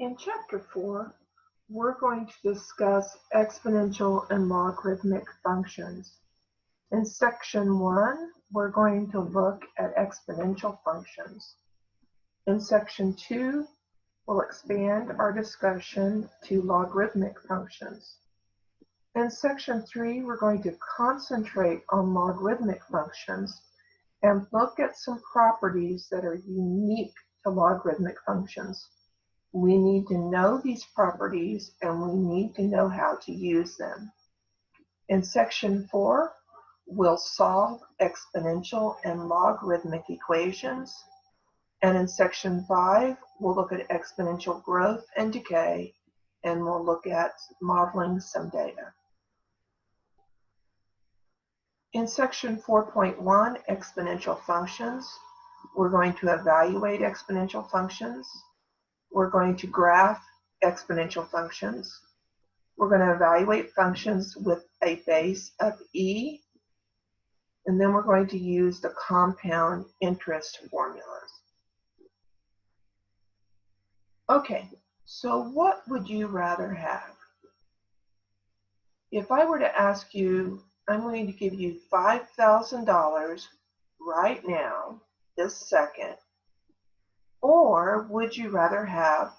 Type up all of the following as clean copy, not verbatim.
In Chapter 4, we're going to discuss exponential and logarithmic functions. In Section 1, we're going to look at exponential functions. In Section 2, we'll expand our discussion to logarithmic functions. In Section 3, we're going to concentrate on logarithmic functions and look at some properties that are unique to logarithmic functions. We need to know these properties and we need to know how to use them. In Section 4, we'll solve exponential and logarithmic equations. And in Section 5, we'll look at exponential growth and decay, and we'll look at modeling some data. In Section 4.1, exponential functions, we're going to evaluate exponential functions. We're going to graph exponential functions. We're going to evaluate functions with a base of e, and then we're going to use the compound interest formulas. Okay, so what would you rather have? If I were to ask you, I'm going to give you $5,000 right now, this second, or would you rather have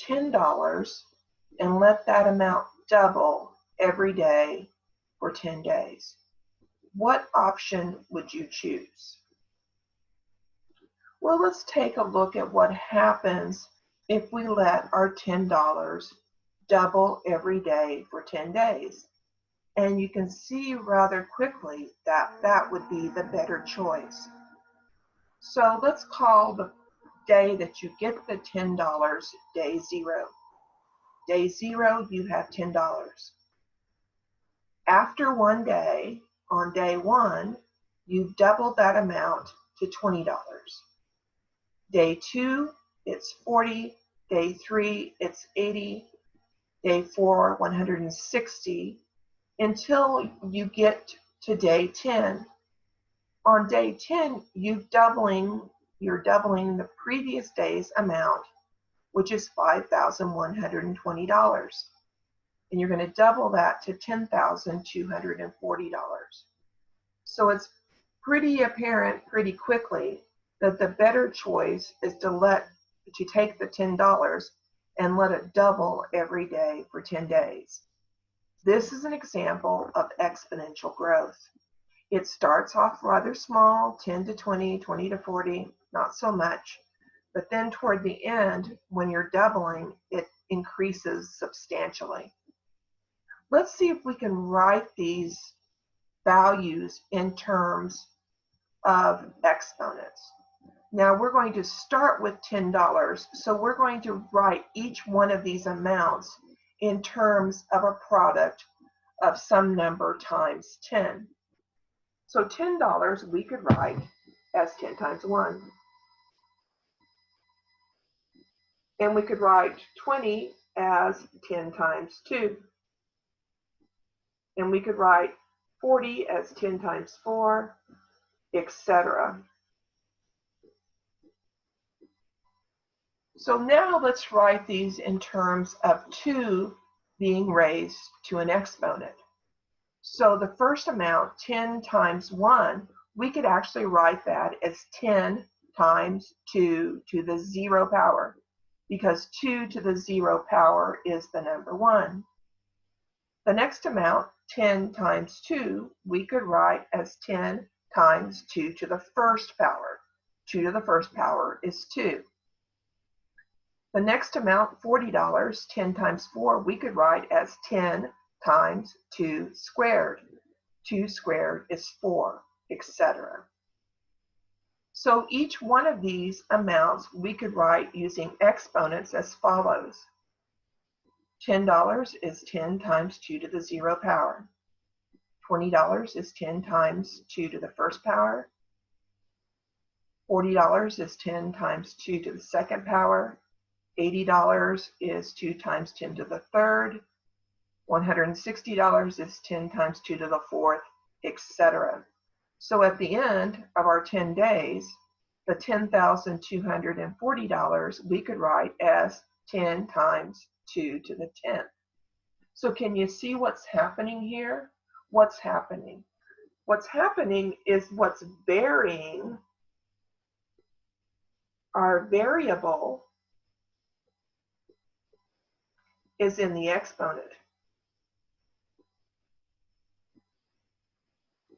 $10 and let that amount double every day for 10 days? What option would you choose? Well, let's take a look at what happens if we let our $10 double every day for 10 days. And you can see rather quickly that that would be the better choice. So let's call the day that you get the $10 day 0. Day 0, you have $10. After one day, on day 1, you double that amount to $20. Day 2, it's 40. Day 3, it's 80. Day 4, 160, until you get to day 10. On day 10, you're doubling the previous day's amount, which is $5,120. And you're going to double that to $10,240. So it's pretty apparent pretty quickly that the better choice is to take the $10 and let it double every day for 10 days. This is an example of exponential growth. It starts off rather small, 10 to 20, 20 to 40, not so much. But then toward the end, when you're doubling, it increases substantially. Let's see if we can write these values in terms of exponents. Now we're going to start with $10, so we're going to write each one of these amounts in terms of a product of some number times 10. So $10 we could write as 10 times 1. And we could write 20 as 10 times 2. And we could write 40 as 10 times 4, etc. So now let's write these in terms of 2 being raised to an exponent. So the first amount, 10 times 1, we could actually write that as 10 times 2 to the 0 power, because 2 to the 0 power is the number 1. The next amount, 10 times 2, we could write as 10 times 2 to the first power. 2 to the first power is 2. The next amount, $40, 10 times 4, we could write as 10 times 2 squared. 2 squared is 4, etc. So each one of these amounts we could write using exponents as follows. $10 is 10 times 2 to the 0 power. $20 is 10 times 2 to the first power. $40 is 10 times 2 to the second power. $80 is 2 times 10 to the third. $160 is 10 times 2 to the fourth, etc. So at the end of our 10 days, the $10,240 we could write as 10 times 2 to the 10th. So can you see what's happening here? What's happening? What's happening is what's varying, our variable, is in the exponent.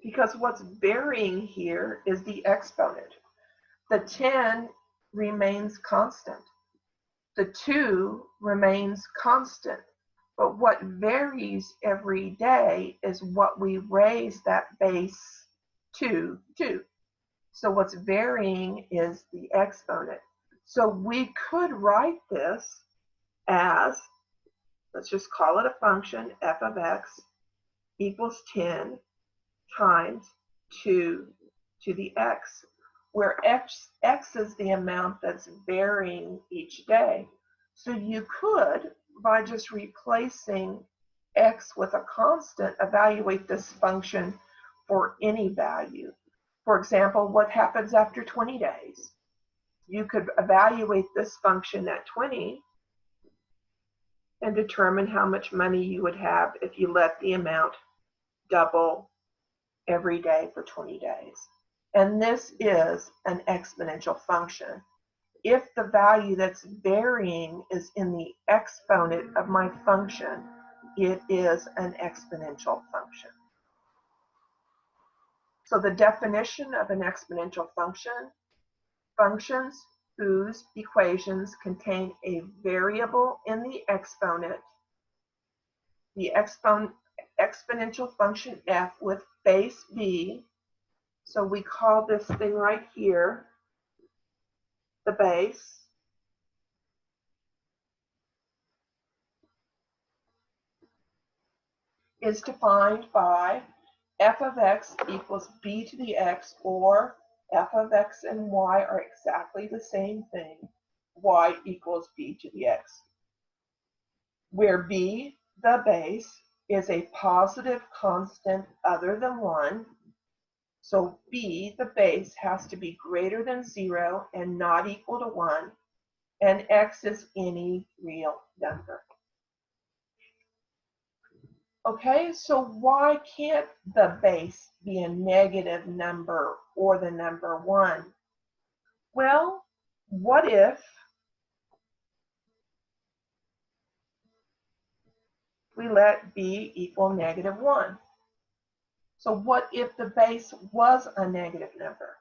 Because what's varying here is the exponent. The 10 remains constant. The 2 remains constant. But what varies every day is what we raise that base to. So what's varying is the exponent. So we could write this as, let's just call it a function, f of x equals 10 times 2 to the x, where x is the amount that's varying each day. So you could, by just replacing x with a constant, evaluate this function for any value. For example, what happens after 20 days? You could evaluate this function at 20 and determine how much money you would have if you let the amount double every day for 20 days. And this is an exponential function. If the value that's varying is in the exponent of my function, it is an exponential function. So the definition of an exponential function: functions whose equations contain a variable in the exponent, the exponential function f with base b. So we call this thing right here the base. Is defined by f of x equals b to the x, or f of x and y are exactly the same thing, y equals b to the x, where b, the base, is a positive constant other than 1. So b, the base, has to be greater than 0 and not equal to 1, and x is any real number. Okay, so why can't the base be a negative number or the number 1? Well, what if we let b equal negative 1? So what if the base was a negative number?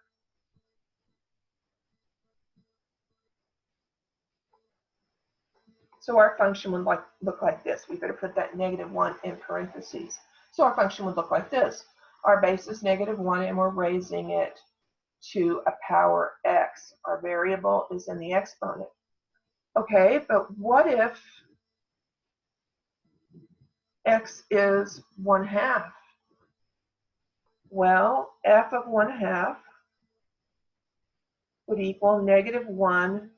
So our function would look like this. We better put that negative 1 in parentheses. So our function would look like this. Our base is negative 1 and we're raising it to a power x. Our variable is in the exponent. Okay, but what if x is 1/2? Well, f of 1/2 would equal negative 1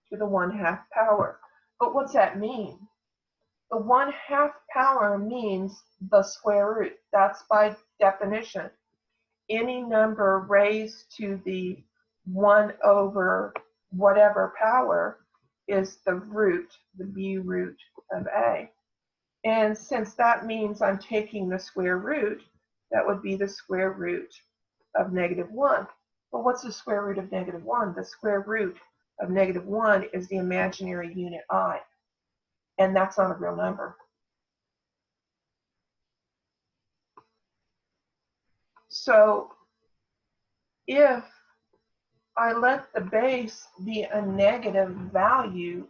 to the 1/2 power. But what's that mean? The 1/2 power means the square root. That's by definition. Any number raised to the 1 over whatever power is the root, the b root of a. And since that means I'm taking the square root, that would be the square root of negative 1. Well, what's the square root of negative 1? The square root of negative 1 is the imaginary unit I. And that's not a real number. So if I let the base be a negative value,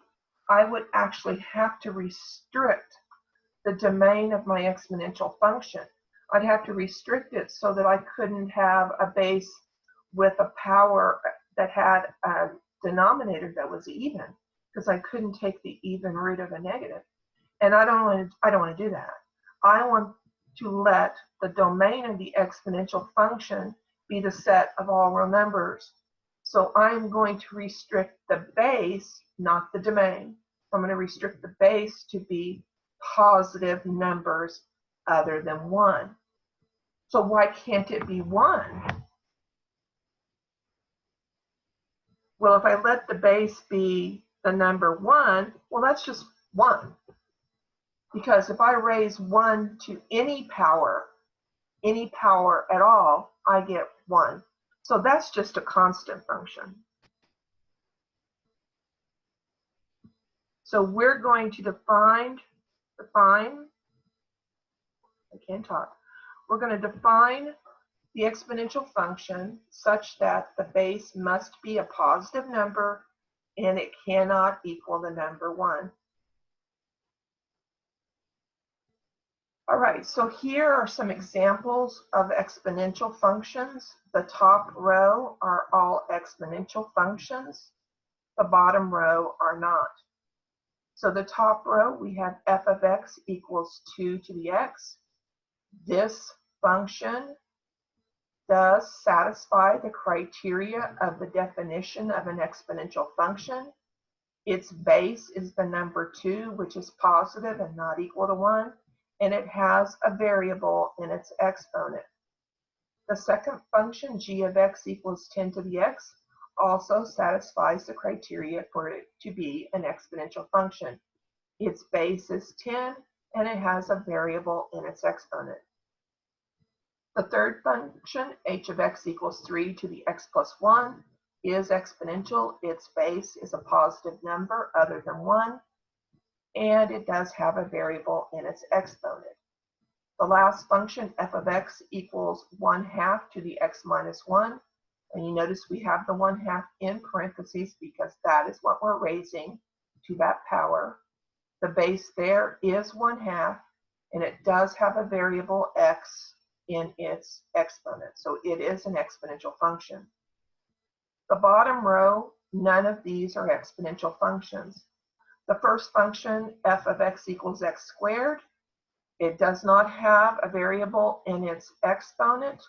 I would actually have to restrict the domain of my exponential function. I'd have to restrict it so that I couldn't have a base with a power that had a denominator that was even, because I couldn't take the even root of a negative. And I don't want to do that. I want to let the domain of the exponential function be the set of all real numbers. So I'm going to restrict the base, not the domain. I'm going to restrict the base to be positive numbers other than 1. So why can't it be 1? Well, if I let the base be the number 1, well, that's just 1. Because if I raise 1 to any power at all, I get 1. So that's just a constant function. So we're going to define, I can't talk. We're going to define the exponential function such that the base must be a positive number and it cannot equal the number 1. All right, so here are some examples of exponential functions. The top row are all exponential functions. The bottom row are not. So the top row, we have f of x equals 2 to the x. This function does satisfy the criteria of the definition of an exponential function. Its base is the number 2, which is positive and not equal to 1, and it has a variable in its exponent. The second function, g of x equals 10 to the x, also satisfies the criteria for it to be an exponential function. Its base is 10, and it has a variable in its exponent. The third function, h of x equals 3 to the x plus 1, is exponential. Its base is a positive number other than 1, and it does have a variable in its exponent. The last function, f of x equals 1/2 to the x minus 1, and you notice we have the 1/2 in parentheses because that is what we're raising to that power. The base there is 1/2, and it does have a variable x in its exponent, so it is an exponential function. The bottom row, none of these are exponential functions. The first function, f of x equals x squared, it does not have a variable in its exponent,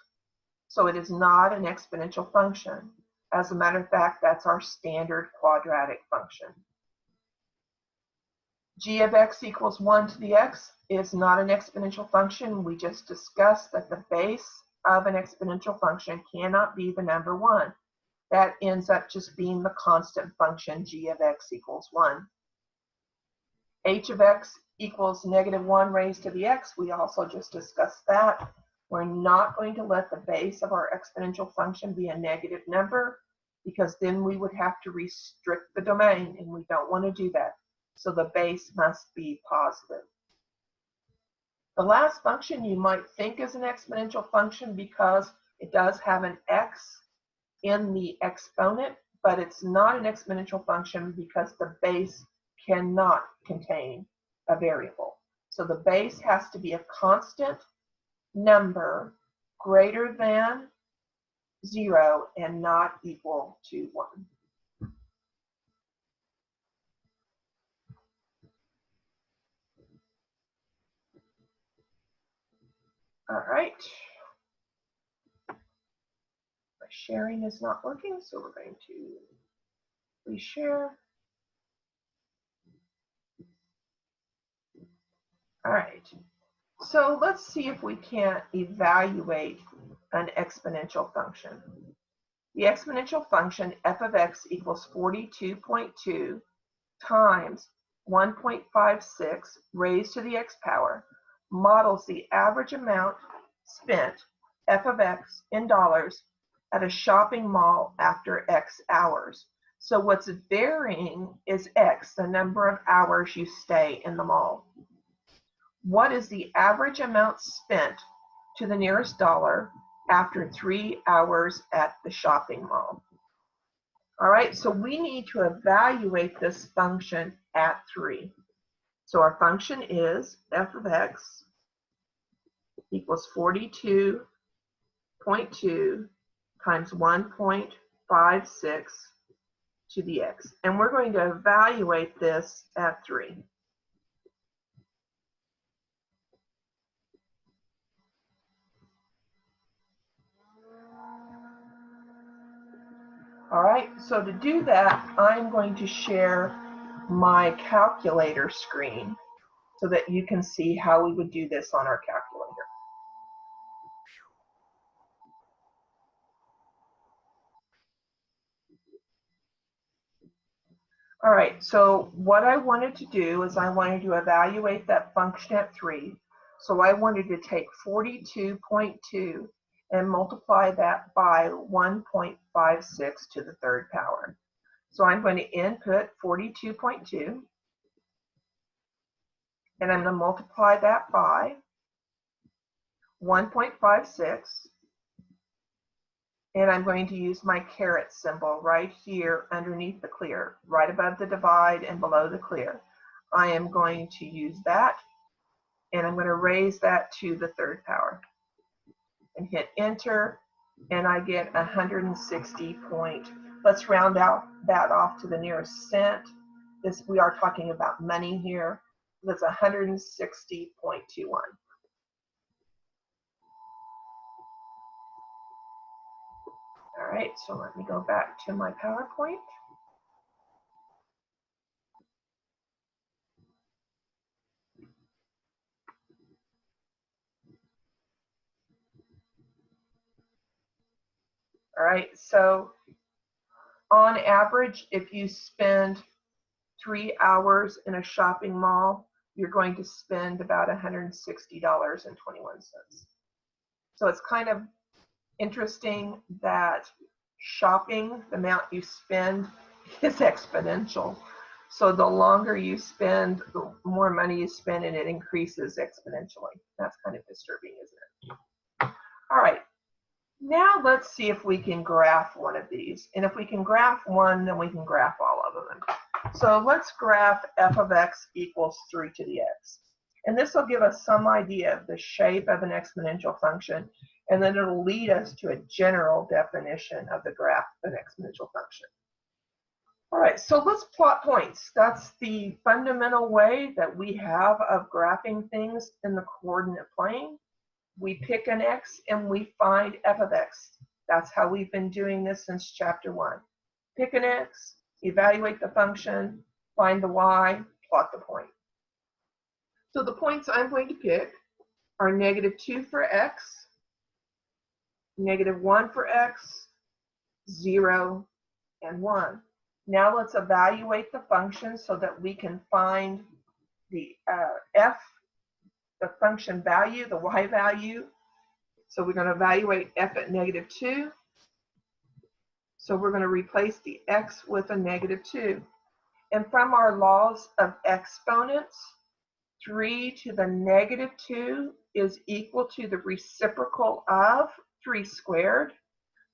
so it is not an exponential function. As a matter of fact, that's our standard quadratic function. G of x equals 1 to the x is not an exponential function. We just discussed that the base of an exponential function cannot be the number 1. That ends up just being the constant function g of x equals 1. H of x equals -1 raised to the x. We also just discussed that. We're not going to let the base of our exponential function be a negative number because then we would have to restrict the domain, and we don't want to do that. So the base must be positive. The last function you might think is an exponential function because it does have an x in the exponent, but it's not an exponential function because the base cannot contain a variable. So the base has to be a constant number greater than 0 and not equal to 1. All right. My sharing is not working, so we're going to reshare. All right. So let's see if we can't evaluate an exponential function. The exponential function f of x equals 42.2 times 1.56 raised to the x power models the average amount spent, f of x, in dollars at a shopping mall after x hours. So what's varying is x, the number of hours you stay in the mall. What is the average amount spent to the nearest dollar after 3 hours at the shopping mall? All right, so we need to evaluate this function at 3. So our function is f of x equals 42.2 times 1.56 to the x. And we're going to evaluate this at 3. All right, so to do that, I'm going to share my calculator screen so that you can see how we would do this on our calculator. All right, so what I wanted to do is I wanted to evaluate that function at 3. So I wanted to take 42.2 and multiply that by 1.56 to the third power. So I'm going to input 42.2, and I'm going to multiply that by 1.56, and I'm going to use my caret symbol right here underneath the clear, right above the divide and below the clear. I am going to use that, and I'm going to raise that to the third power and hit enter, and I get 160 point. Let's round out that off to the nearest cent. We are talking about money here. That's 160.21. All right, so let me go back to my PowerPoint. All right, so on average, if you spend 3 hours in a shopping mall, you're going to spend about $160.21. So it's kind of interesting that shopping, the amount you spend, is exponential. So the longer you spend, the more money you spend, and it increases exponentially. That's kind of disturbing, isn't it? All right, now let's see if we can graph one of these. And if we can graph one, then we can graph all of them. So let's graph f of x equals 3 to the x. And this will give us some idea of the shape of an exponential function, and then it'll lead us to a general definition of the graph of an exponential function. All right, so let's plot points. That's the fundamental way that we have of graphing things in the coordinate plane. We pick an x and we find f of x. That's how we've been doing this since chapter 1. Pick an x, evaluate the function, find the y, plot the point. So the points I'm going to pick are -2 for x, -1 for x, 0, and 1. Now let's evaluate the function so that we can find the f, the function value, the y value. So we're going to evaluate f at -2. So we're going to replace the x with a -2. And from our laws of exponents, 3 to the -2 is equal to the reciprocal of 3 squared.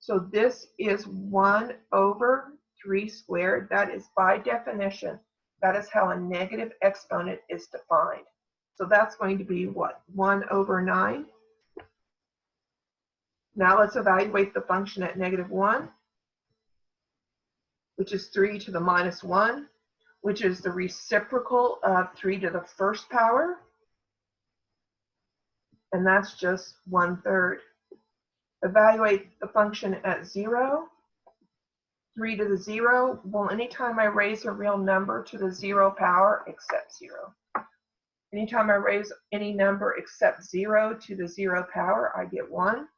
So this is 1 over 3 squared. That is by definition. That is how a negative exponent is defined. So that's going to be what? 1 over 9. Now let's evaluate the function at -1, which is 3 to the -1, which is the reciprocal of 3 to the first power. And that's just 1/3. Evaluate the function at 0. 3 to the 0. Well, anytime I raise a real number to the 0 power, except 0. Anytime I raise any number except 0 to the 0 power, I get 1.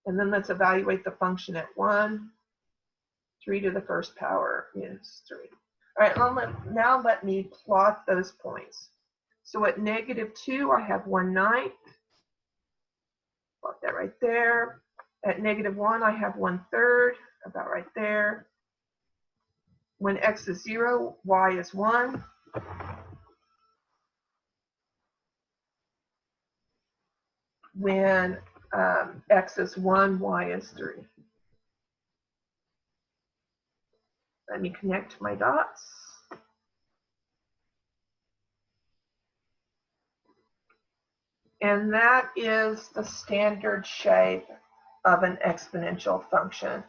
And then let's evaluate the function at 1. 3 to the first power is 3. All right, now let me plot those points. So at -2, I have 1/9. Plot that right there. At -1, I have 1/3, about right there. When x is 0, y is 1. When x is 1, y is 3. Let me connect my dots. And that is the standard shape of an exponential function.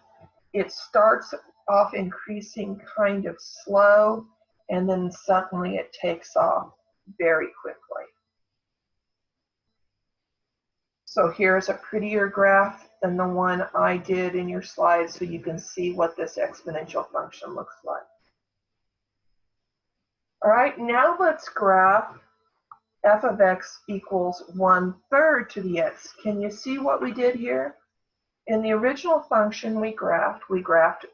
It starts off increasing kind of slow, and then suddenly it takes off very quickly. So here's a prettier graph than the one I did in your slides, so you can see what this exponential function looks like. All right, now let's graph f of x equals 1/3 to the x. Can you see what we did here? In the original function we graphed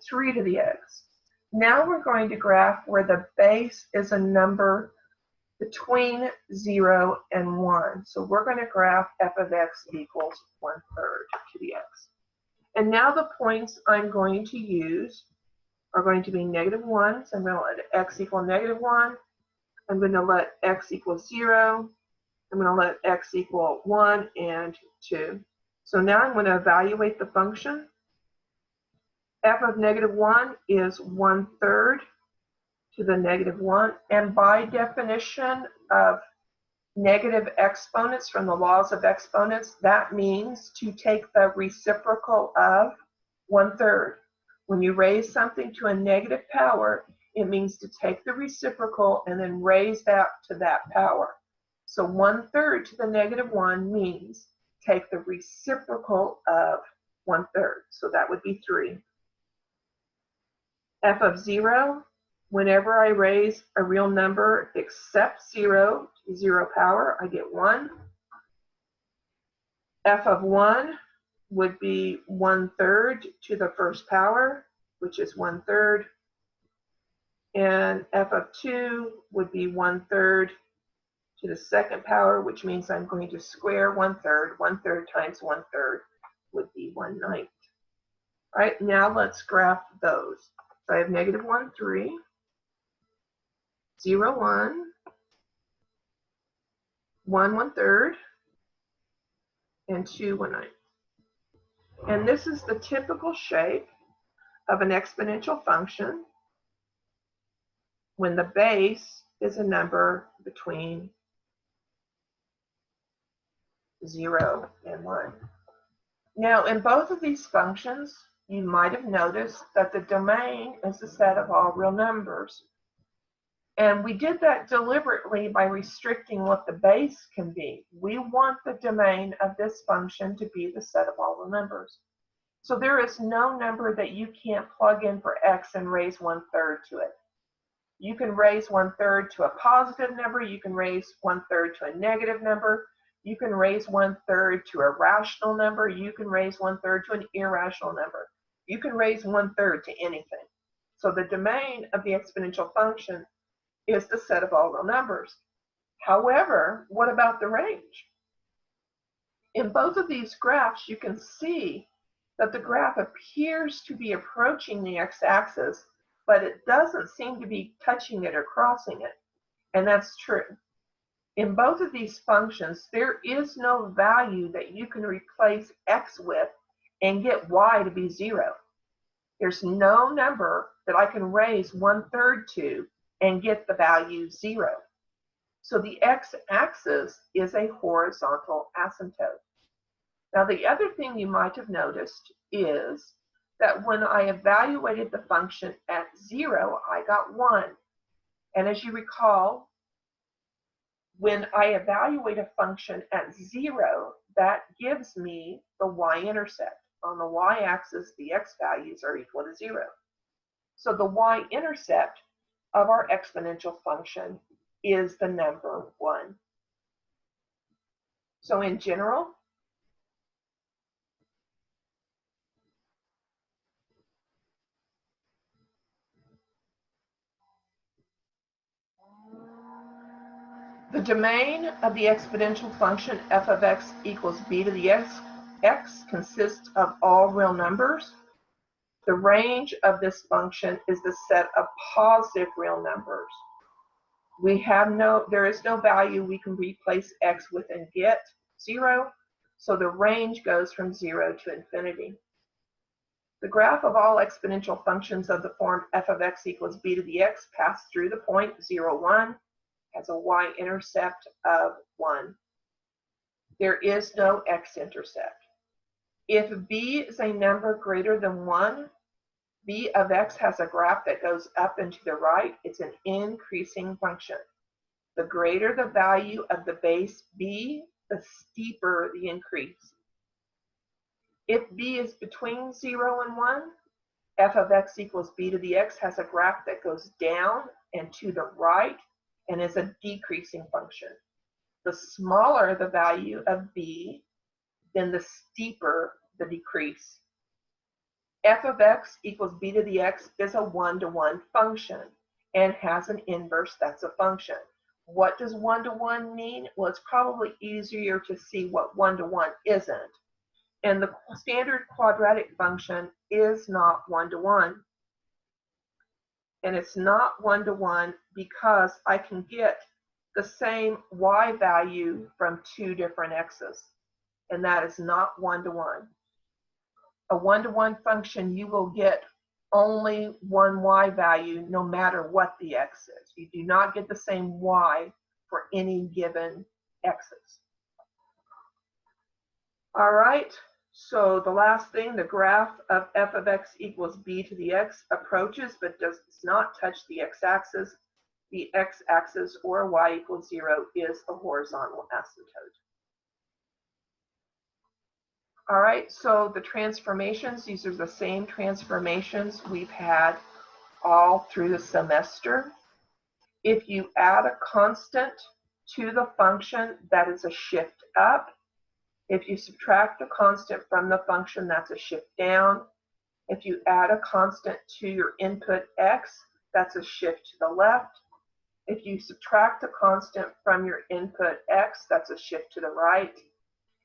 3 to the x. Now we're going to graph where the base is a number between 0 and 1. So we're going to graph f of x equals 1/3 to the x. And now the points I'm going to use are going to be -1. So I'm going to let x equal -1. I'm going to let x equal 0. I'm going to let x equal 1 and 2. So now I'm going to evaluate the function. F of -1 is 1/3 to the -1. And by definition of negative exponents from the laws of exponents, that means to take the reciprocal of 1/3. When you raise something to a negative power, it means to take the reciprocal and then raise that to that power. So 1/3 to the -1 means take the reciprocal of 1/3. So that would be 3. F of 0, whenever I raise a real number except 0 to 0 power, I get 1. F of 1 would be 1/3 to the first power, which is 1/3. And f of 2 would be 1/3 to the second power, which means I'm going to square 1/3. 1/3 times 1/3 would be 1/9. All right, now let's graph those. So I have -1, 3, 0, 1, 1, 1/3, and 2, 1/9. And this is the typical shape of an exponential function when the base is a number between 0 and 1. Now, in both of these functions, you might have noticed that the domain is the set of all real numbers. And we did that deliberately by restricting what the base can be. We want the domain of this function to be the set of all real numbers. So there is no number that you can't plug in for x and raise 1/3 to it. You can raise 1/3 to a positive number. You can raise 1/3 to a negative number. You can raise 1/3 to a rational number. You can raise 1/3 to an irrational number. You can raise 1/3 to anything. So the domain of the exponential function is the set of all real numbers. However, what about the range? In both of these graphs, you can see that the graph appears to be approaching the x-axis, but it doesn't seem to be touching it or crossing it. And that's true. In both of these functions, there is no value that you can replace x with and get y to be 0. There's no number that I can raise 1/3 to and get the value 0. So the x-axis is a horizontal asymptote. Now, the other thing you might have noticed is that when I evaluated the function at 0, I got 1. And as you recall, when I evaluate a function at 0, that gives me the y-intercept. On the y-axis, the x values are equal to 0. So the y-intercept of our exponential function is the number 1. So in general, the domain of the exponential function f of x equals b to the x consists of all real numbers. The range of this function is the set of positive real numbers. There is no value we can replace x with and get 0, so the range goes from 0 to infinity. The graph of all exponential functions of the form f of x equals b to the x pass through the point 0, 1, has a y-intercept of 1. There is no x-intercept. If b is a number greater than 1, b of x has a graph that goes up and to the right. It's an increasing function. The greater the value of the base b, the steeper the increase. If b is between 0 and 1, f of x equals b to the x has a graph that goes down and to the right and is a decreasing function. The smaller the value of b, then the steeper the decrease. f of x equals b to the x is a one-to-one function and has an inverse that's a function. What does one-to-one mean? Well, it's probably easier to see what one-to-one isn't. And the standard quadratic function is not one-to-one. And it's not one-to-one because I can get the same y value from two different x's. And that is not one-to-one. A one-to-one function, you will get only one y value no matter what the x is. You do not get the same y for any given x's. All right, so the last thing, the graph of f of x equals b to the x approaches but does not touch the x-axis. The x-axis, or y equals 0, is a horizontal asymptote. All right, so the transformations, these are the same transformations we've had all through the semester. If you add a constant to the function, that is a shift up. If you subtract a constant from the function, that's a shift down. If you add a constant to your input x, that's a shift to the left. If you subtract a constant from your input x, that's a shift to the right.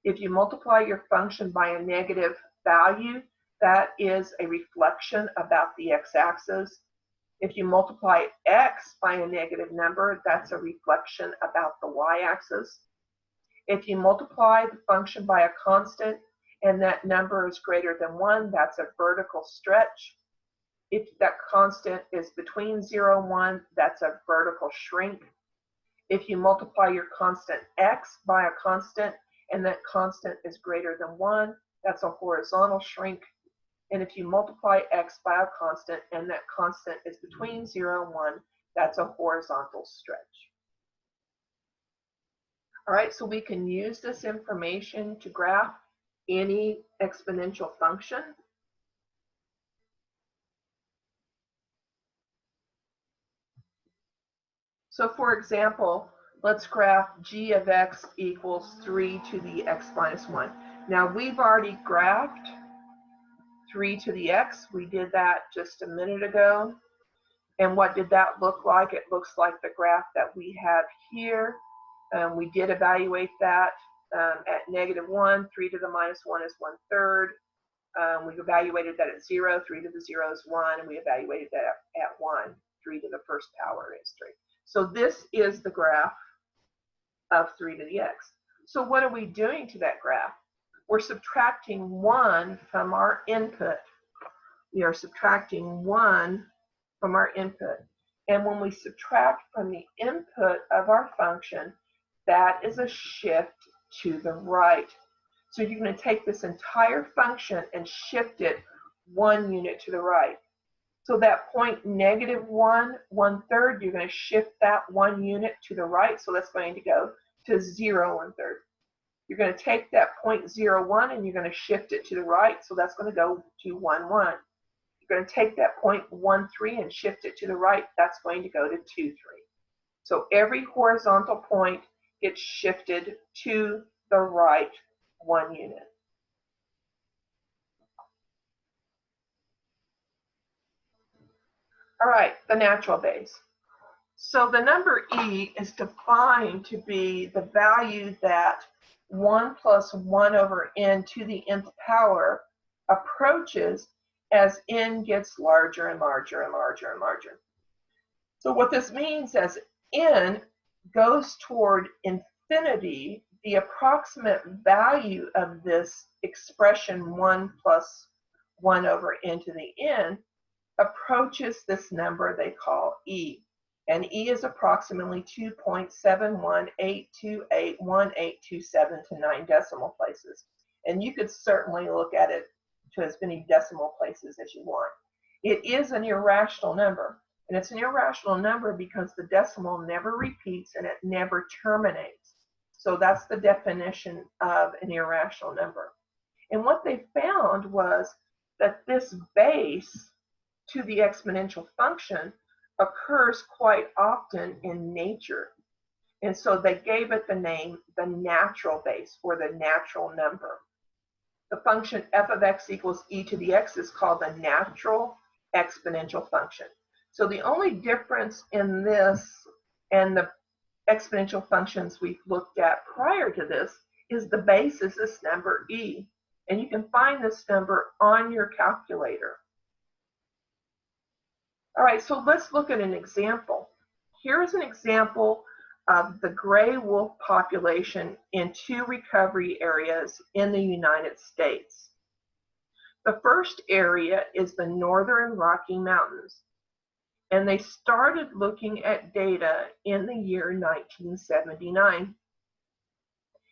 If you multiply your function by a negative value, that is a reflection about the x-axis. If you multiply x by a negative number, that's a reflection about the y-axis. If you multiply the function by a constant and that number is greater than 1, that's a vertical stretch. If that constant is between 0 and 1, that's a vertical shrink. If you multiply your constant x by a constant and that constant is greater than 1, that's a horizontal shrink. And if you multiply x by a constant and that constant is between 0 and 1, that's a horizontal stretch. All right, so we can use this information to graph any exponential function. So for example, let's graph g of x equals 3 to the x minus 1. Now we've already graphed 3 to the x. We did that just a minute ago. And what did that look like? It looks like the graph that we have here. We did evaluate that at -1. 3 to the minus 1 is 1/3. We evaluated that at 0. 3 to the 0 is 1. And we evaluated that at 1. 3 to the first power is 3. So this is the graph of 3 to the x. So what are we doing to that graph? We're subtracting 1 from our input. We are subtracting 1 from our input. And when we subtract from the input of our function, that is a shift to the right. So you're going to take this entire function and shift it 1 unit to the right. So that point -1, 1/3, you're going to shift that 1 unit to the right. So that's going to go to 0, 1/3. You're going to take that point 0, 1 and you're going to shift it to the right. So that's going to go to 1, 1. You're going to take that point 1, 3 and shift it to the right. That's going to go to 2, 3. So every horizontal point gets shifted to the right 1 unit. All right, the natural base. So the number e is defined to be the value that 1 plus 1 over n to the nth power approaches as n gets larger and larger and larger and larger. So what this means, as n goes toward infinity, the approximate value of this expression 1 plus 1 over n to the n approaches this number they call e. And e is approximately 2.718281827 to 9 decimal places. And you could certainly look at it to as many decimal places as you want. It is an irrational number. And it's an irrational number because the decimal never repeats and it never terminates. So that's the definition of an irrational number. And what they found was that this base to the exponential function occurs quite often in nature. And so they gave it the name the natural base, or the natural number. the function f of x equals e to the x is called the natural exponential function. So the only difference in this and the exponential functions we've looked at prior to this is the base is this number e. And you can find this number on your calculator. All right, so let's look at an example. Here is an example of the gray wolf population in 2 recovery areas in the United States. The first area is the Northern Rocky Mountains, and they started looking at data in the year 1979.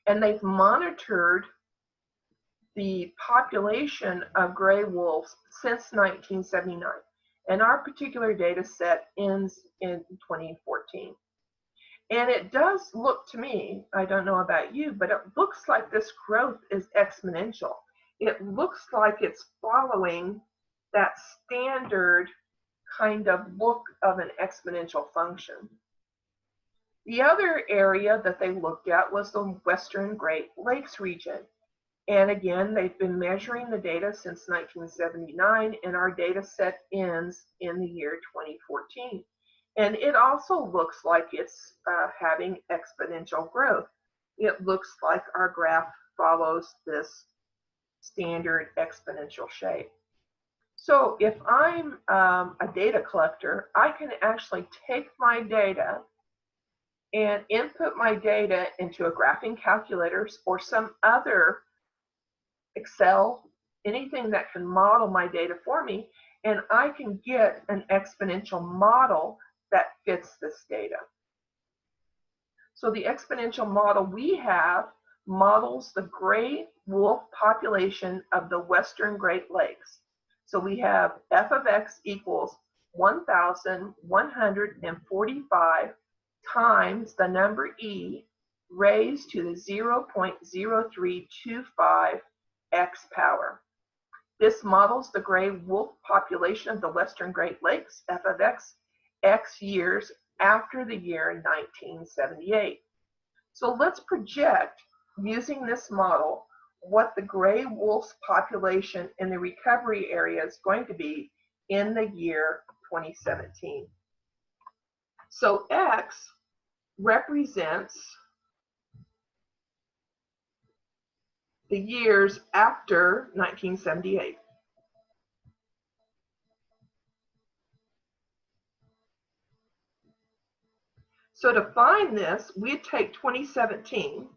And they've monitored the population of gray wolves since 1979. And our particular data set ends in 2014. And it does look to me, I don't know about you, but it looks like this growth is exponential. It looks like it's following that standard kind of look of an exponential function. The other area that they looked at was the Western Great Lakes region. And again, they've been measuring the data since 1979, and our data set ends in the year 2014. And it also looks like it's having exponential growth. It looks like our graph follows this standard exponential shape. So if I'm a data collector, I can actually take my data and input my data into a graphing calculator or some other Excel, anything that can model my data for me, and I can get an exponential model that fits this data. So the exponential model we have models the gray wolf population of the Western Great Lakes. So we have f of x equals 1,145 times the number e raised to the 0.0325 x power. This models the gray wolf population of the Western Great Lakes, f of x, x years after the year 1978. So let's project, using this model, what the gray wolf's population in the recovery area is going to be in the year 2017. So x represents the years after 1978. So to find this, we'd take 2017,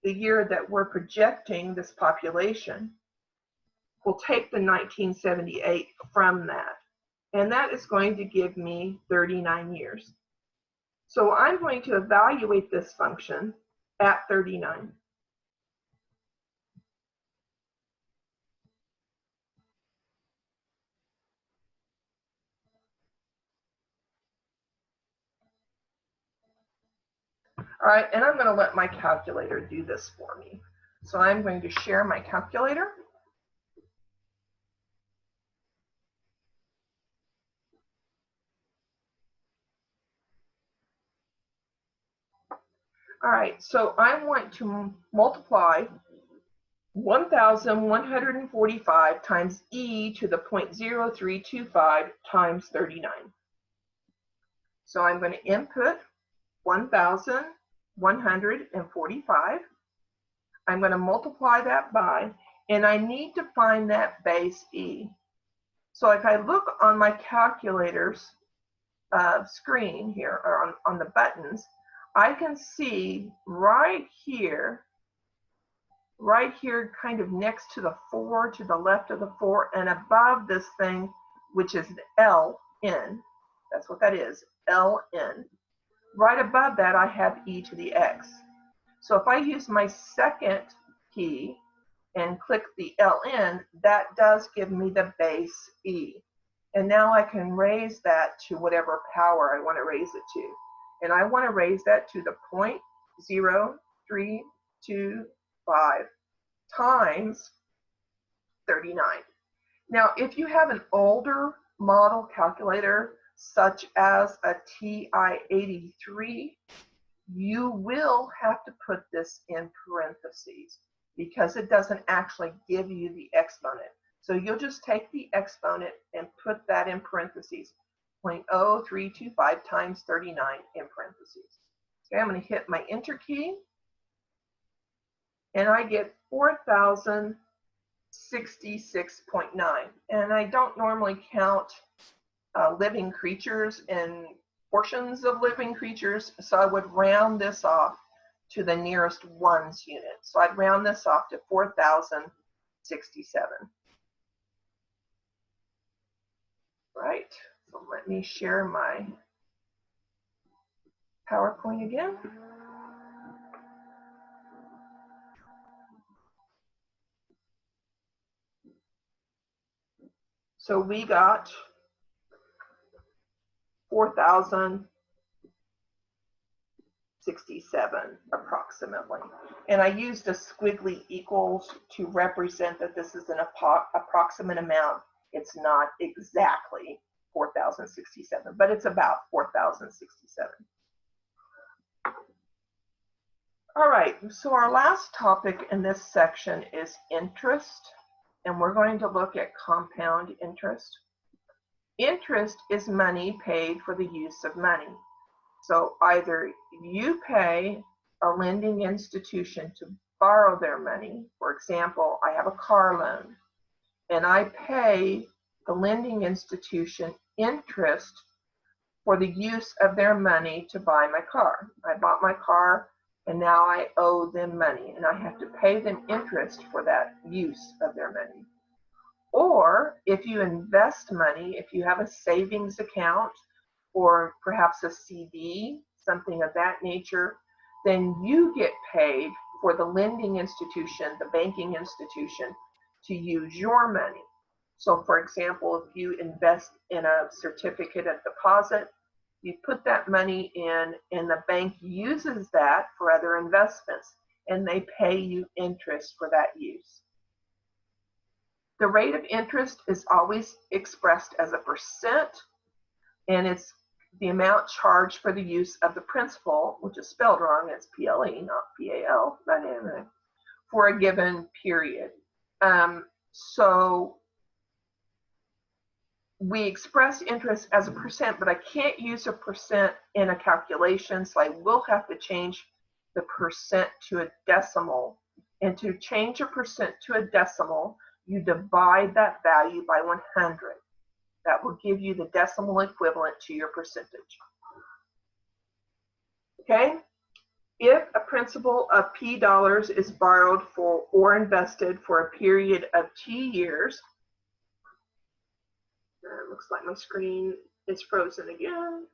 the year that we're projecting this population. We'll take the 1978 from that, and that is going to give me 39 years. So I'm going to evaluate this function at 39. All right, and I'm going to let my calculator do this for me. So I'm going to share my calculator. All right, so I want to multiply 1,145 times e to the 0.0325 times 39. So I'm going to input 1,145. I'm going to multiply that by, and I need to find that base e. So if I look on my calculator's screen here, or on the buttons, I can see right here kind of next to the 4, to the left of the 4, and above this thing, which is LN. That's what that is, LN. Right above that, I have e to the x. So if I use my second key and click the LN, that does give me the base e. And now I can raise that to whatever power I want to raise it to. And I want to raise that to the 0.0325 times 39. Now, if you have an older model calculator, such as a TI-83, you will have to put this in parentheses. because it doesn't actually give you the exponent. So you'll just take the exponent and put that in parentheses, 0.0325 times 39 in parentheses. Okay, I'm going to hit my enter key, and I get 4,066.9. And I don't normally count living creatures and portions of living creatures, so I would round this off to the nearest ones unit. So I'd round this off to 4,067. Right, so let me share my PowerPoint again. So we got 4,067 approximately. And I used a squiggly equals to represent that this is an approximate amount. It's not exactly 4,067, but it's about 4,067. All right, so our last topic in this section is interest, and we're going to look at compound interest. Interest is money paid for the use of money. So either you pay a lending institution to borrow their money. For example, I have a car loan, and I pay the lending institution interest for the use of their money to buy my car. I bought my car, and now I owe them money, and I have to pay them interest for that use of their money. Or if you invest money, if you have a savings account or perhaps a CD, something of that nature, then you get paid for the lending institution, the banking institution, to use your money. So for example, if you invest in a certificate of deposit, you put that money in, and the bank uses that for other investments, and they pay you interest for that use. The rate of interest is always expressed as a percent, and it's the amount charged for the use of the principal, which is spelled wrong, it's PLE, not PAL, but anyway, for a given period. So we express interest as a percent, but I can't use a percent in a calculation, so I will have to change the percent to a decimal. And to change a percent to a decimal, you divide that value by 100. That will give you the decimal equivalent to your percentage. Okay? If a principal of P dollars is borrowed for or invested for a period of T years, looks like my screen is frozen again.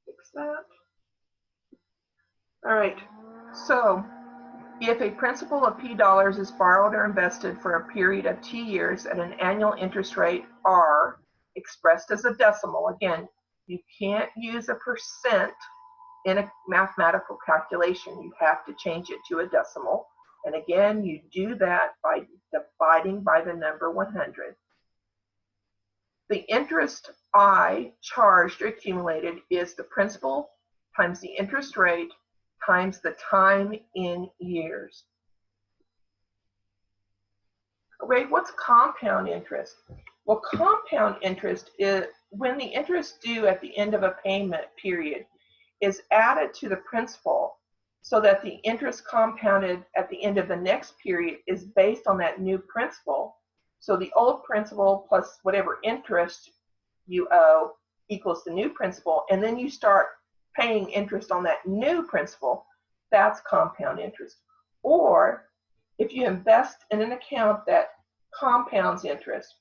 Fix that. All right, so if a principal of P dollars is borrowed or invested for a period of T years at an annual interest rate R, expressed as a decimal, again, you can't use a percent in a mathematical calculation. You have to change it to a decimal. And again, you do that by dividing by the number 100. The interest I charged or accumulated is the principal times the interest rate times the time in years. Okay, what's compound interest? Well, compound interest is when the interest due at the end of a payment period is added to the principal so that the interest compounded at the end of the next period is based on that new principal. So the old principal plus whatever interest you owe equals the new principal, and then you start paying interest on that new principal. That's compound interest. Or if you invest in an account that compounds interest,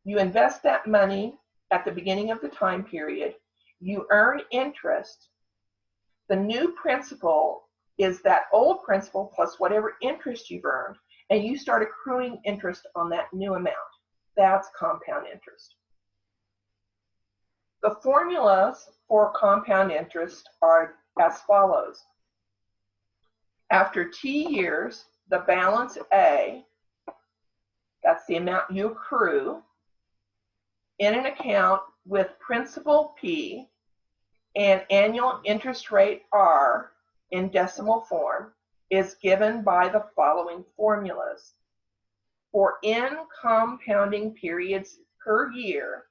you invest that money at the beginning of the time period, you earn interest. The new principal is that old principal plus whatever interest you've earned, and you start accruing interest on that new amount. That's compound interest. The formulas for compound interest are as follows. After T years, the balance A, that's the amount you accrue, in an account with principal P And annual interest rate R in decimal form is given by the following formulas. For n compounding periods per year,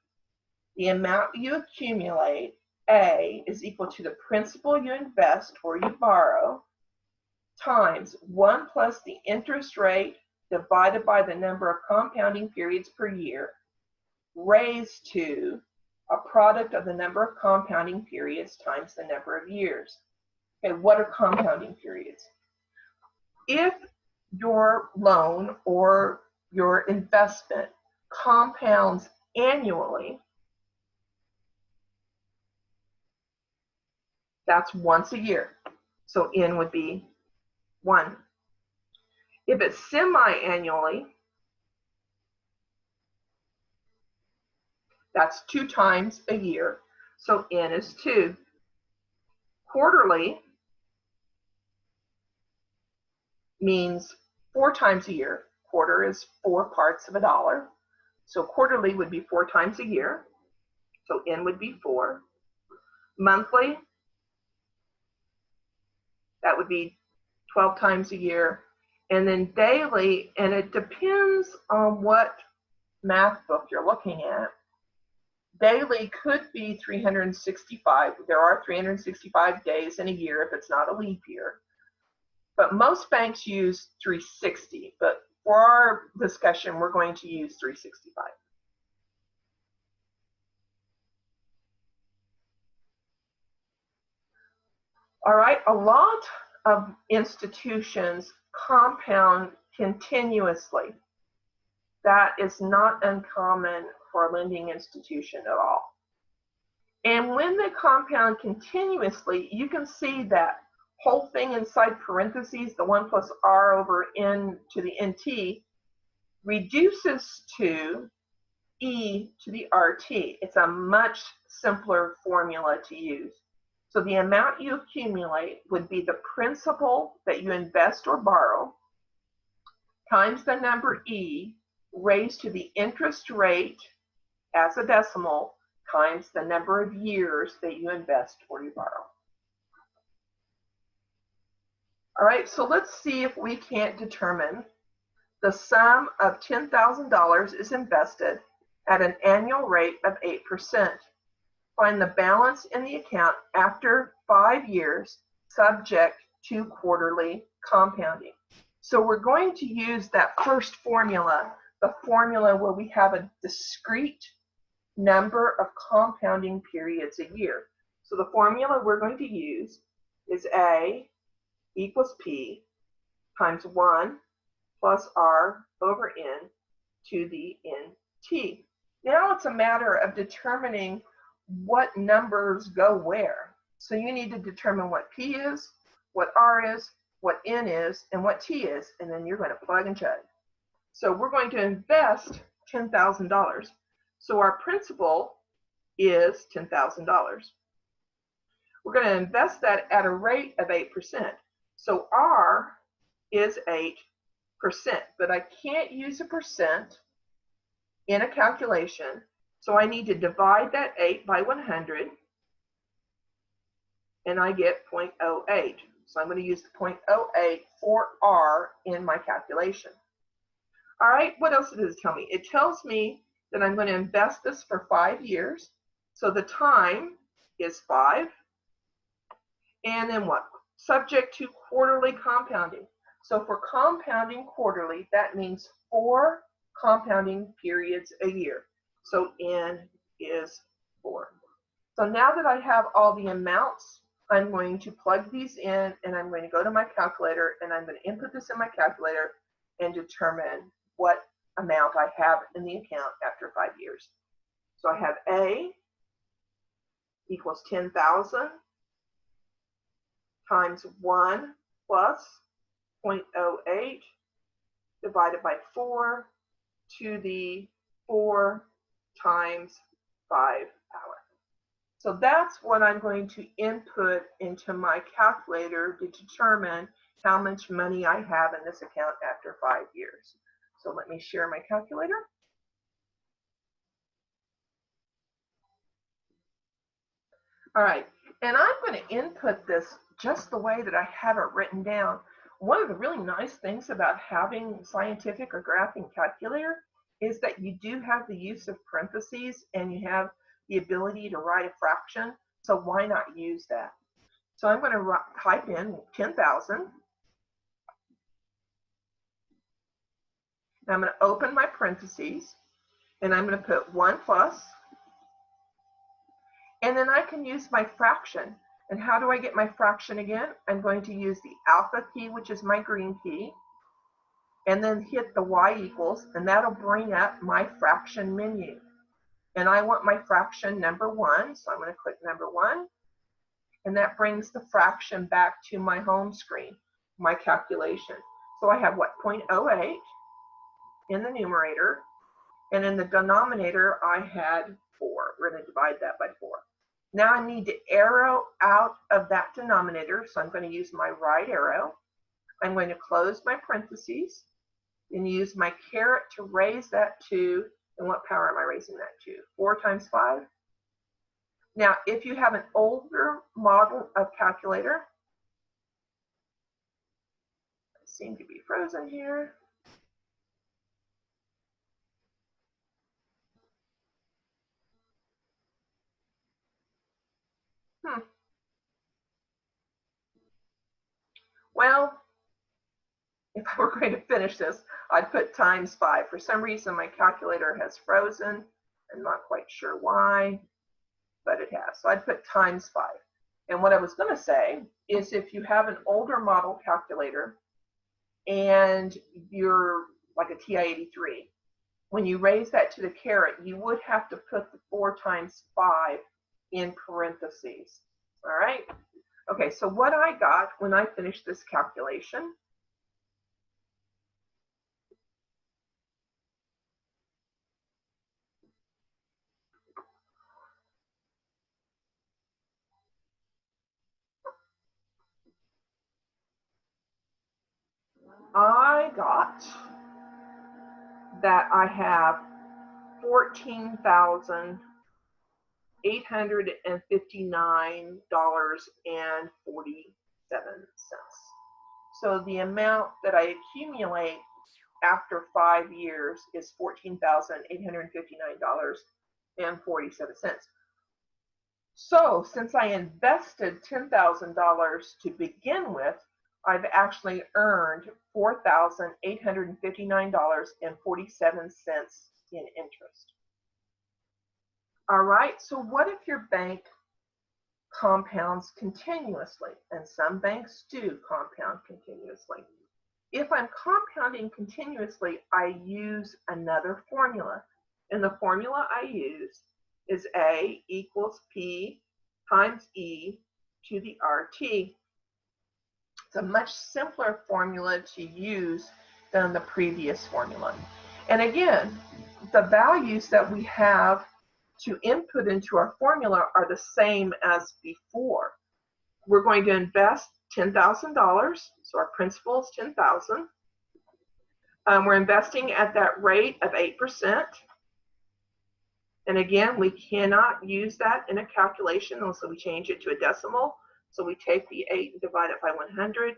the amount you accumulate, A, is equal to the principal you invest or you borrow, times 1 plus the interest rate divided by the number of compounding periods per year, raised to a product of the number of compounding periods times the number of years. Okay, what are compounding periods? If your loan or your investment compounds annually, that's once a year. So N would be 1. If it's semi-annually, that's 2 times a year. So N is 2. Quarterly means 4 times a year. Quarter is 4 parts of a dollar. So quarterly would be 4 times a year. So N would be 4. Monthly, that would be 12 times a year. And then daily, and it depends on what math book you're looking at. Daily could be 365. There are 365 days in a year if it's not a leap year. But most banks use 360. But for our discussion, we're going to use 365. All right, a lot of institutions compound continuously. That is not uncommon for a lending institution at all. And when they compound continuously, you can see that whole thing inside parentheses, the 1 plus R over N to the NT, reduces to E to the RT. It's a much simpler formula to use. So the amount you accumulate would be the principal that you invest or borrow times the number E raised to the interest rate as a decimal times the number of years that you invest or you borrow. All right, so let's see if we can't determine the sum of $10,000 is invested at an annual rate of 8%. Find the balance in the account after 5 years, subject to quarterly compounding. So we're going to use that first formula, the formula where we have a discrete number of compounding periods a year. So the formula we're going to use is A equals P times 1 plus R over N to the NT. Now it's a matter of determining what numbers go where. So you need to determine what P is, what R is, what N is, and what T is, and then you're going to plug and chug. So we're going to invest $10,000. So our principal is $10,000. We're going to invest that at a rate of 8%. So R is 8%, but I can't use a percent in a calculation. So I need to divide that 8 by 100, and I get 0.08. So I'm going to use the 0.08 for R in my calculation. All right, what else does it tell me? It tells me that I'm going to invest this for 5 years. So the time is 5. And then what? Subject to quarterly compounding. So for compounding quarterly, that means 4 compounding periods a year. So N is 4. So now that I have all the amounts, I'm going to plug these in, and I'm going to go to my calculator, and I'm going to input this in my calculator and determine what amount I have in the account after 5 years. So I have A equals 10,000 times 1 plus 0.08 divided by 4 to the 4 times 5 power. So that's what I'm going to input into my calculator to determine how much money I have in this account after 5 years. So let me share my calculator. All right, And I'm going to input this just the way that I have it written down. One of the really nice things about having scientific or graphing calculator is that you do have the use of parentheses and you have the ability to write a fraction. So why not use that? So I'm going to type in 10,000. I'm going to open my parentheses and I'm going to put 1 plus. And then I can use my fraction. And how do I get my fraction again? I'm going to use the alpha key, which is my green key, and then hit the y equals, and that'll bring up my fraction menu. And I want my fraction number 1, so I'm going to click number 1, and that brings the fraction back to my home screen, my calculation. So I have what, 0.08 in the numerator, and in the denominator I had 4. We're going to divide that by 4. Now I need to arrow out of that denominator, so I'm going to use my right arrow. I'm going to close my parentheses and use my caret to raise that to, and what power am I raising that to? 4 times 5. Now, if you have an older model of calculator, I seem to be frozen here. Well, if I were going to finish this, I'd put times 5. For some reason, my calculator has frozen. I'm not quite sure why, but it has. So I'd put times 5. And what I was going to say is if you have an older model calculator and you're like a TI-83, when you raise that to the caret, you would have to put the 4 times 5 in parentheses. All right? Okay, so what I got when I finished this calculation that I have $14,859.47. So the amount that I accumulate after 5 years is $14,859.47. So since I invested $10,000 to begin with, I've actually earned $4,859.47 in interest. All right, so what if your bank compounds continuously? And some banks do compound continuously. If I'm compounding continuously, I use another formula. And the formula I use is A equals P times E to the RT. It's a much simpler formula to use than the previous formula. And again, the values that we have to input into our formula are the same as before. We're going to invest $10,000, so our principal is $10,000. We're investing at that rate of 8%. And again, we cannot use that in a calculation unless we change it to a decimal. So we take the 8 and divide it by 100.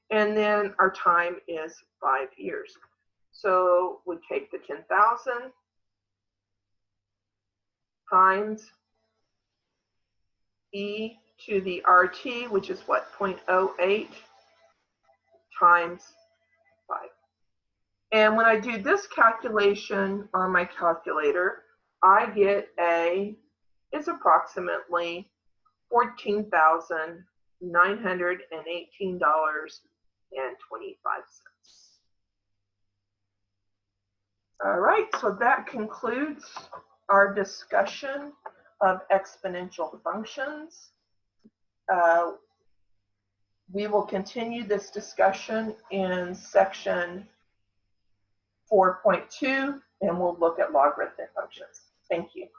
And then our time is 5 years. So we take the 10,000 times E to the RT, which is what, 0.08 times 5. And when I do this calculation on my calculator, I get is approximately $14,918.25. All right, so that concludes our discussion of exponential functions. We will continue this discussion in section 4.2, and we'll look at logarithmic functions. Thank you.